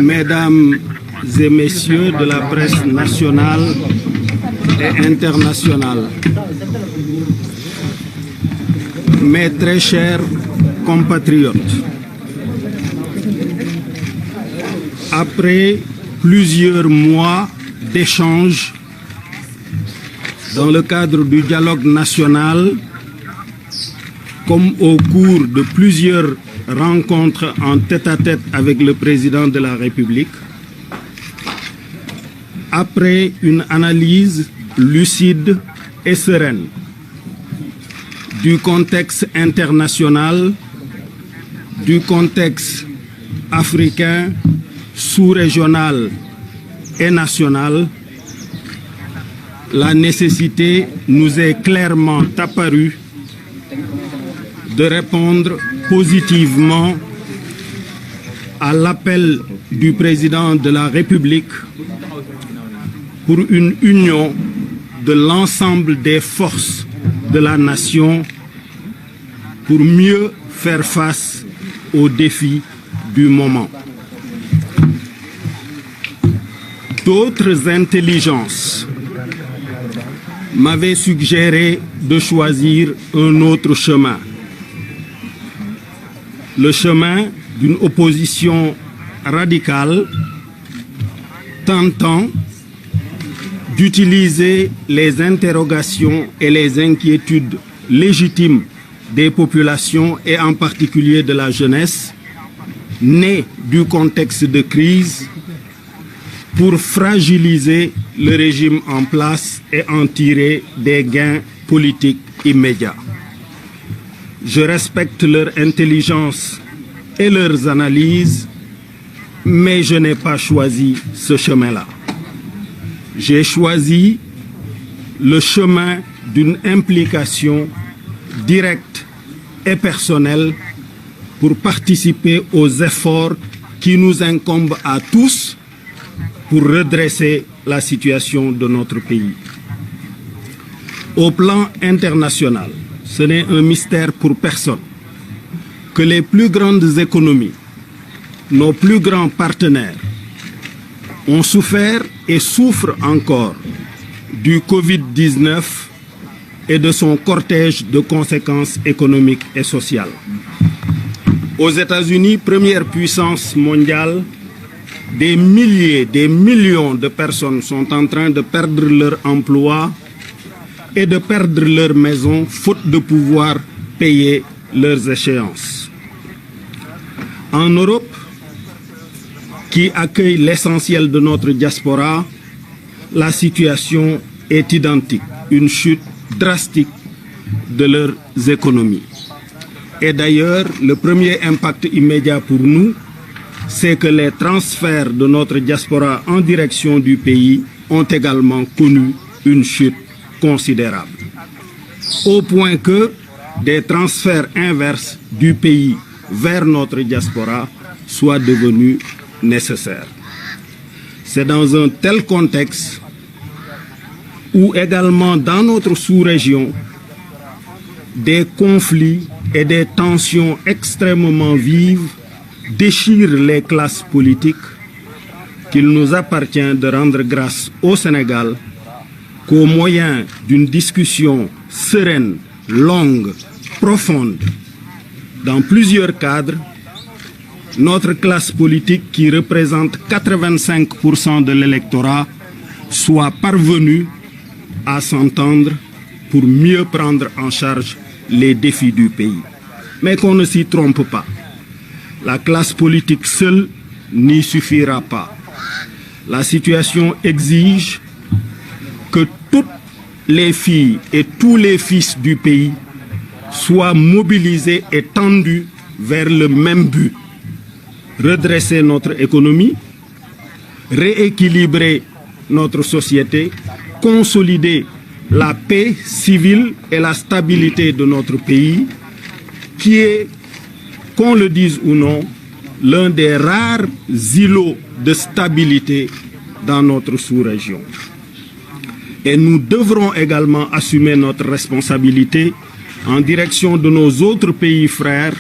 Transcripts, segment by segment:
Mesdames et Messieurs de la presse nationale et internationale, mes très chers compatriotes, après plusieurs mois d'échanges dans le cadre du dialogue national, comme au cours de plusieurs rencontres en tête-à-tête avec le président de la République, après une analyse lucide et sereine du contexte international, du contexte africain, sous-régional et national, la nécessité nous est clairement apparue de répondre positivement à l'appel du président de la République pour une union de l'ensemble des forces de la nation pour mieux faire face aux défis du moment. D'autres intelligences m'avaient suggéré de choisir un autre chemin, le chemin d'une opposition radicale tentant d'utiliser les interrogations et les inquiétudes légitimes des populations et en particulier de la jeunesse, nées du contexte de crise, pour fragiliser le régime en place et en tirer des gains politiques immédiats. Je respecte leur intelligence et leurs analyses, mais je n'ai pas choisi ce chemin-là. J'ai choisi le chemin d'une implication directe et personnelle pour participer aux efforts qui nous incombent à tous pour redresser la situation de notre pays. Au plan international, ce n'est un mystère pour personne que les plus grandes économies, nos plus grands partenaires, ont souffert et souffrent encore du Covid-19 et de son cortège de conséquences économiques et sociales. Aux États-Unis, première puissance mondiale, des milliers, des millions de personnes sont en train de perdre leur emploi et de perdre leur maison faute de pouvoir payer leurs échéances. En Europe, qui accueille l'essentiel de notre diaspora, la situation est identique, une chute drastique de leurs économies. Et d'ailleurs, le premier impact immédiat pour nous, c'est que les transferts de notre diaspora en direction du pays ont également connu une chute considérable. Au point que des transferts inverses du pays vers notre diaspora soient devenus nécessaires. C'est dans un tel contexte où également dans notre sous-région, des conflits et des tensions extrêmement vives déchirent les classes politiques, qu'il nous appartient de rendre grâce au Sénégal qu'au moyen d'une discussion sereine, longue, profonde, dans plusieurs cadres, notre classe politique qui représente 85% de l'électorat soit parvenue à s'entendre pour mieux prendre en charge les défis du pays. Mais qu'on ne s'y trompe pas. La classe politique seule n'y suffira pas. La situation exige que toutes les filles et tous les fils du pays soient mobilisés et tendus vers le même but. Redresser notre économie, rééquilibrer notre société, consolider la paix civile et la stabilité de notre pays, qui est, qu'on le dise ou non, l'un des rares îlots de stabilité dans notre sous-région. Et nous devrons également assumer notre responsabilité en direction de nos autres pays frères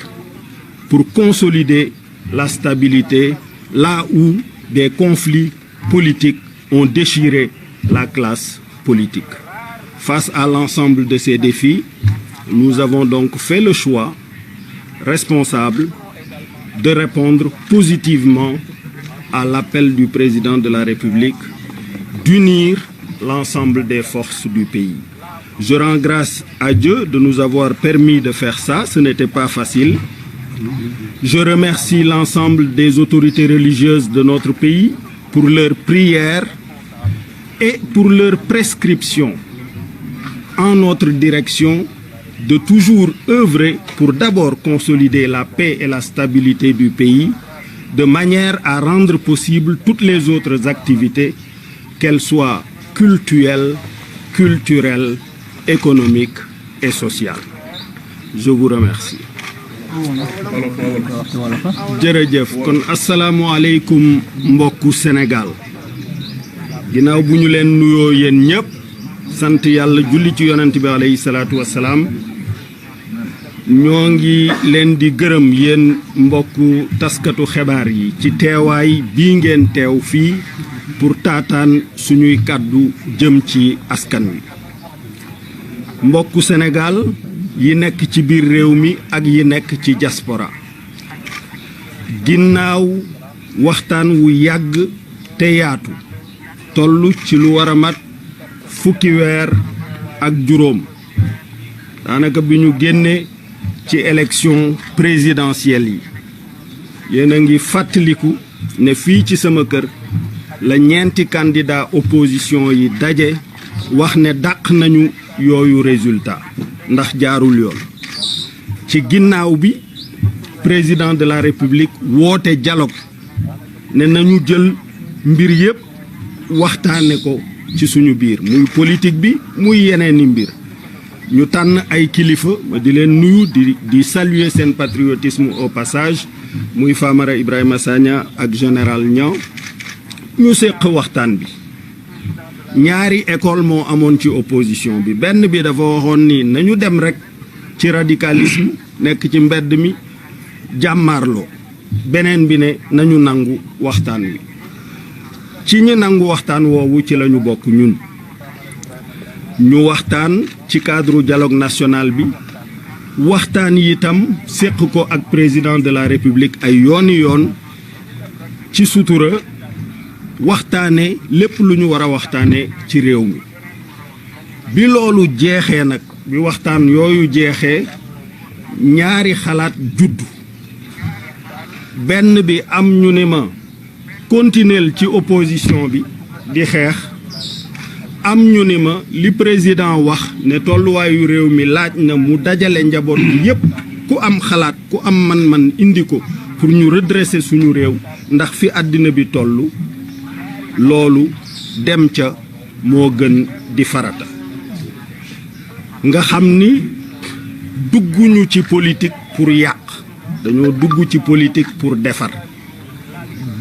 pour consolider la stabilité là où des conflits politiques ont déchiré la classe politique. Face à l'ensemble de ces défis, nous avons donc fait le choix responsable de répondre positivement à l'appel du président de la République d'unir l'ensemble des forces du pays. Je rends grâce à Dieu de nous avoir permis de faire ça, ce n'était pas facile. Je remercie l'ensemble des autorités religieuses de notre pays pour leurs prières et pour leur prescription en notre direction de toujours œuvrer pour d'abord consolider la paix et la stabilité du pays, de manière à rendre possible toutes les autres activités, qu'elles soient cultuelles, culturelles, économiques et sociales. Je vous remercie. jërëjëf kon asalaamualeykum mbokku Sénégal ginnaaw bu ñu leen nuyoo yéen ñëpp sant yàlla julli ci yonent bi alayhi salaatu wasalaam ñoo ngi leen di gërëm yéen mbokku taskatu xibaar yi ci teewaay bii ngeen teew fii pour taataan suñuy kàddu jëm ci askan wi mbokku Sénégal yi nekk ci biir réew mi ak yi nekk ci diaspora ginnaaw waxtaan wu yàgg te yaatu tollu ci lu war a mat fukki weer ak juróom daanaka bi ñu génnee ci élection présidentielle yi yéen a ngi fàttaliku ne fii ci sama kër la ñeenti candidat opposition yi daje wax ne dàq nañu yooyu résultat ndax jaarul yoon ci ginnaaw bi président de la république woote dialogue ne nañu jël mbir yépp waxtaane ko ci suñu biir muy politique bi muy yeneeni mbir ñu tànn ay kilifa ma di leen nuyu di saluer seen patriotisme au passage muy Famara Ibrahima Sagna ak général Niang ñu séq waxtaan bi ñaari école moo amoon ci opposition bi benn bi dafa waxoon ni nañu dem rek ci radicalisme nekk ci mbedd mi jàmmaarloo beneen bi ne nañu nangu waxtaan wi ci ñi nangu waxtaan woowu ci lañu bokk ñun ñu waxtaan ci cadre dialogue national bi waxtaan yi itam séq ko ak président de la république ay yooni yoon ci sutura waxtaane lépp lu ñu war a waxtaane ci réew mi bi loolu jeexee nag bi waxtaan yooyu jeexee ñaari xalaat juddu benn bi am ñu ne ma continuer ci opposition bi di xeex am ñu ni ma li président wax ne tolluwaayu réew mi laaj na mu dajale njaboot bi yépp ku am xalaat ku am man-man indi ko pour ñu redresser suñu réew ndax fi àddina bi tollu loolu dem ca moo gën di farata nga xam ni dugguñu ci politique pour yàq dañoo dugg ci politique pour defar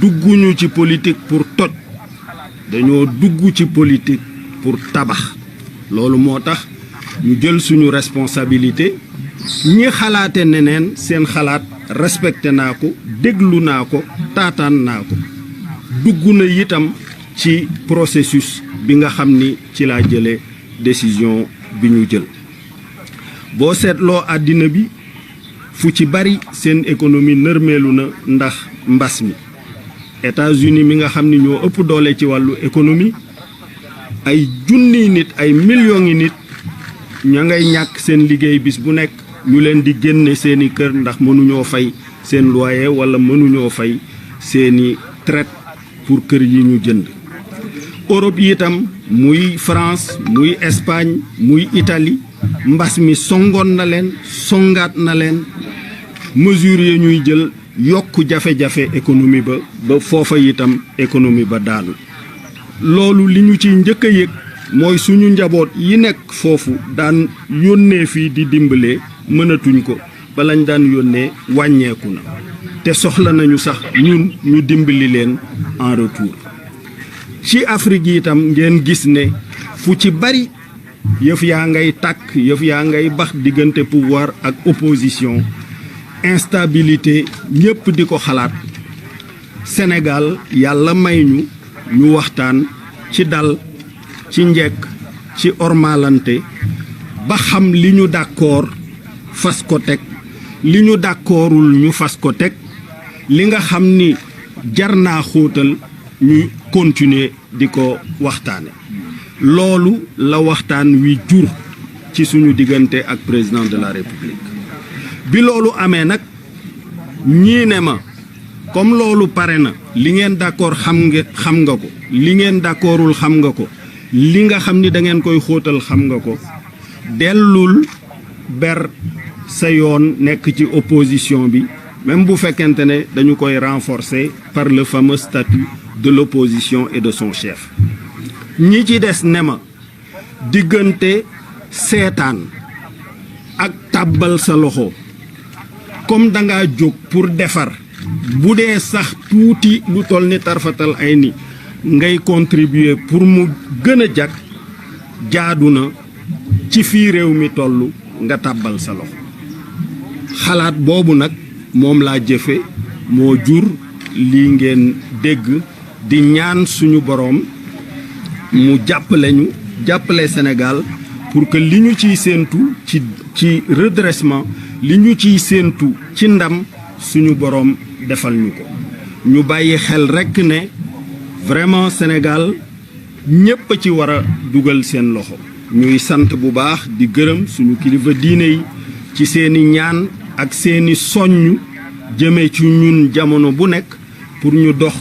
dugguñu ci politique pour toj dañoo dugg ci politique pour tabax loolu moo tax ñu jël suñu responsabilité ñi xalaate neneen seen xalaat respecté naa ko déglu naa ko taataan naa ko dugg na itam ci processus bi nga xam ni ci laa jëlee décision bi ñu jël boo seetloo àddina bi fu ci bari seen économie nërmeelu na ndax mbas mi États-Unis mi nga xam ni ñoo ëpp doole ci wàllu économie ay junniy nit ay millions yi nit ña ngay ñàkk seen liggéey bis bu nekk ñu leen di génne seeni kër ndax mënuñoo fay seen loyer wala mënuñoo fay seeni traite pour kër yi ñu jënd Europe yi itam muy France muy Espagne muy Italie mbas mi songoon na leen songaat na leen mesures yi ñuy jël yokk jafe-jafe économie ba foofa itam économie ba daanu loolu li ñu ci njëkk a yëg mooy suñu njaboot yi nekk foofu daan yónnee fii di dimbalee mënatuñ ko ba lañ daan yónnee wàññeeku na te soxla nañu sax ñun ñu dimbali leen en retour ci Afrique yi itam ngeen gis ne fu ci bari yëf yaa ngay tàkk yëf yaa ngay bax diggante pouvoir ak opposition instabilité ñépp di ko xalaat Sénégal yàlla may ñu waxtaan ci dal ci njekk ci ormalante ba xam li ñu d'accord fas ko teg li ñu d'accordul ñu fas ko teg li nga xam ni jar naa xóotal ñu continuer di ko waxtaane loolu la waxtaan wi jur ci suñu diggante ak président de la République bi loolu amee nag ñii ne ma comme loolu pare na li ngeen d'accord xam nga ko li ngeen d'accordul xam nga ko li nga xam ni da ngeen koy xóotal xam nga ko dellul ber sa yoon nekk ci opposition bi même bu fekkente ne dañu koy renforcer par le fameux statut de l'opposition et de son chef ñi ci des ne ma diggante seetaan ak tàbbal sa loxo comme danga jóg pour defar bu dee sax tuuti lu toll ni tarfatal ay ni ngay contribuer pour mu gën a jag jaadu na ci fii réew mi toll nga tàbbal sa loxo xalaat boobu nag moom laa jëfe moo jur lii ngeen dégg di ñaan suñu boroom mu jàppale Sénégal pour que li ñu ciy séentu ci redressement li ñu ciy séentu ci ndam suñu boroom defal ñu ko ñu bàyyi xel rekk ne vraiment Sénégal ñépp ci war a dugal seen loxo ñuy sant bu baax di gërëm suñu kilifa diine yi ci seeni ñaan ak seeni soññ jëme ci ñun jamono bu nekk pour ñu dox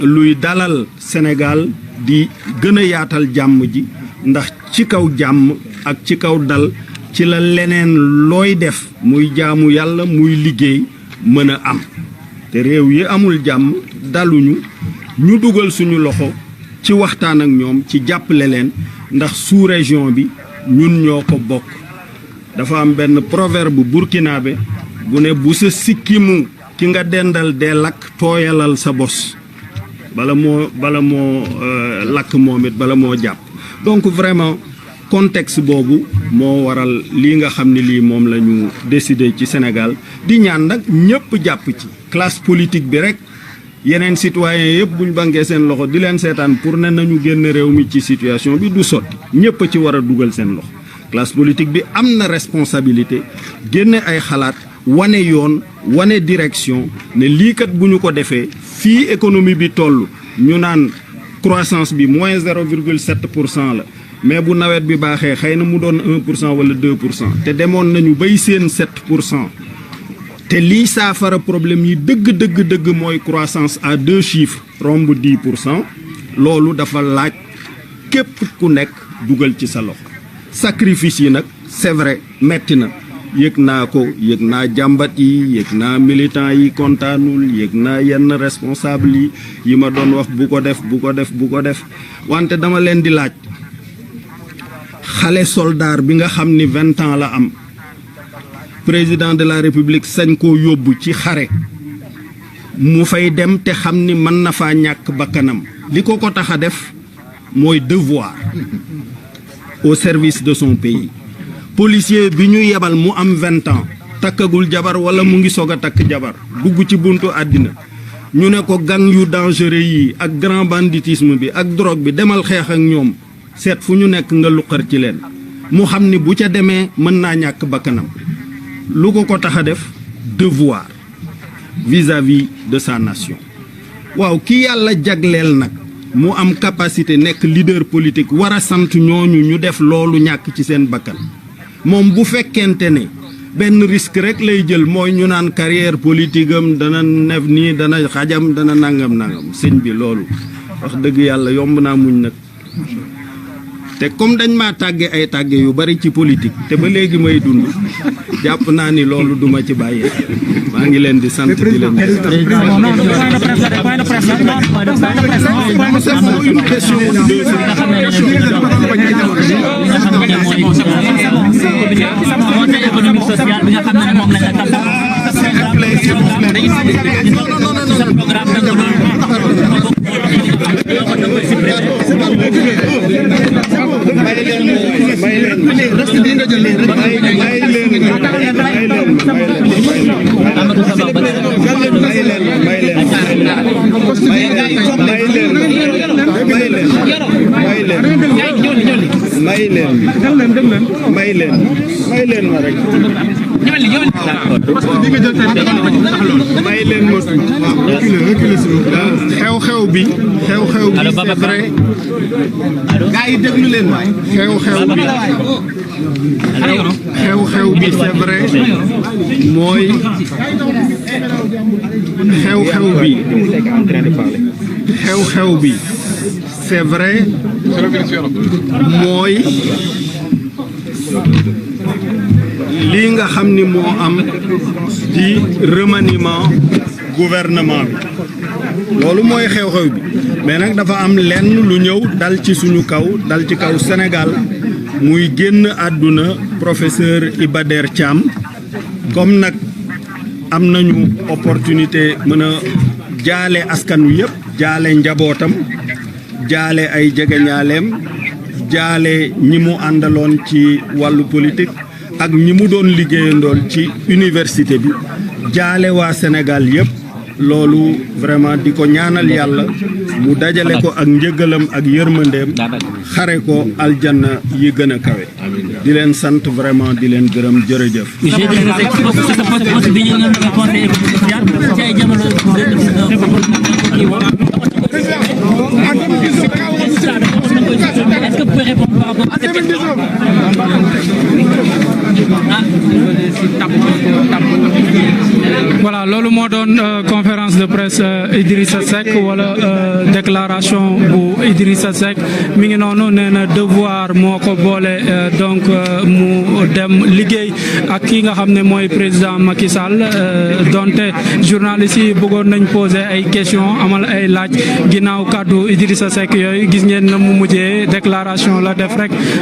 luy dalal Sénégal di gën a yaatal jàmm ji ndax ci kaw jàmm ak ci kaw dal ci la leneen looy def muy jaamu yàlla muy liggéey mën a am te réew yi amul jàmm daluñu ñu dugal suñu loxo ci waxtaan ak ñoom ci jàppale leen ndax sous-région bi ñun ñoo ko bokk dafa am benn proverbe burkinabé bu ne bu sa sikkimu ki nga dendal dee lakk tooyalal sa bos bala moo lakk moom it bala moo jàpp donc vraiment contexte boobu moo waral lii nga xam ne lii moom la ñu décidé ci Sénégal di ñaan nag ñëpp jàpp ci classe politique bi rek yeneen citoyens yëpp buñ bankee seen loxo di leen seetaan pour ne nañu génn réew mi ci situation bi du sotti ñëpp ci war a dugal seen loxo classe politique bi am na responsabilité génne ay xalaat wane yoon wane direction ne lii kat bu ñu ko defee fii économie bi toll ñu naan croissance bi moins 0,7% la mais bu nawet bi baaxee xëy na mu doon 1% wala 2% te demoon nañu bay seen 7% te lii saafara problème yi dëgg mooy croissance à 2 chiffres romb 10% loolu dafa laaj képp ku nekk dugal ci sa loxo sacrifice yi nag c'est vrai metti na yëg naa ko yëg naa jàmbat yi yëg naa militant yi kontaanul yëg naa yenn responsable yi ma doon wax bu ko def wante dama leen di laaj xale soldat bi nga xam ni 20 ans la am président de la république sañ koo yóbbu ci xare mu fay dem te xam ni mën na faa ñàkk bakkanam li ko tax a def mooy devoir au service de son pays policier bi ñu yebal mu am 20 ans takkagul jabar wala mu ngi soog a takk jabar dugg ci buntu àddina ñu ne ko gang yu dangereux yi ak grand banditisme bi ak drogue bi demal xeex ak ñoom seet fu ñu nekk nga luqar ci leen mu xam ni bu ca demee mën naa ñàkk bakkanam lu ko tax a def devoir vis-à-vis de sa nation waaw ki yàlla jagleel nag mu am capacité nekk leader politique war a sant ñooñu ñu def loolu ñàkk ci seen bakkan moom bu fekkente ne benn risque rek lay jël mooy ñu naan carrière politique am dana nef nii dana xajam dana nangam sëñ bi loolu wax dëgg yàlla yomb naa muñ nag te comme dañ maa tàgge ay tàgge yu bari ci politique te ba léegi may dund jàpp naa ni loolu duma ci bàyyi maa ngi leen di sant di leen may leen ma rek may leen ma xew-xew bi c'est vrai gars yi déglu leen waay xew-xew bi c'est vrai mooy xew-xew bi c'est vrai mooy lii nga xam ni moo am di remaniement gouvernement bi loolu mooy xew-xew bi mais nag dafa am lenn lu ñëw dal ci suñu kaw dal ci kaw Sénégal muy génn àdduna professeur Iba Der Thiam comme nag am nañu opportunité mën a jaale askan wi yëpp jaale njabootam jaale ay jegeñaaleem jaale ñi mu àndaloon ci wàllu politique ak ñi mu doon liggéeyandool ci université bi jaale waa Sénégal yëpp loolu vraiment di ko ñaanal yàlla mu dajale ko ak njëgalam ak yërmandeem xare ko aljanna yi gën a kawe di leen sant vraiment di leen gërëm jërëjëf. Est-ce que vous pouvez répondre par rapport à cette question? Voilà loolu moo doon conférence de presse Idrissa Seck wala déclaration bu Idrissa Seck mi ngi noonu nee na devoir moo ko boole donc mu dem liggéey ak ki nga xam ne mooy président Macky Sall donte journalistes yi bëggoon nañ poser ay questions amal ay laaj ginnaaw kàddu Idrissa Seck yooyu gis ngeen na mu mujjee déclaration la def rek.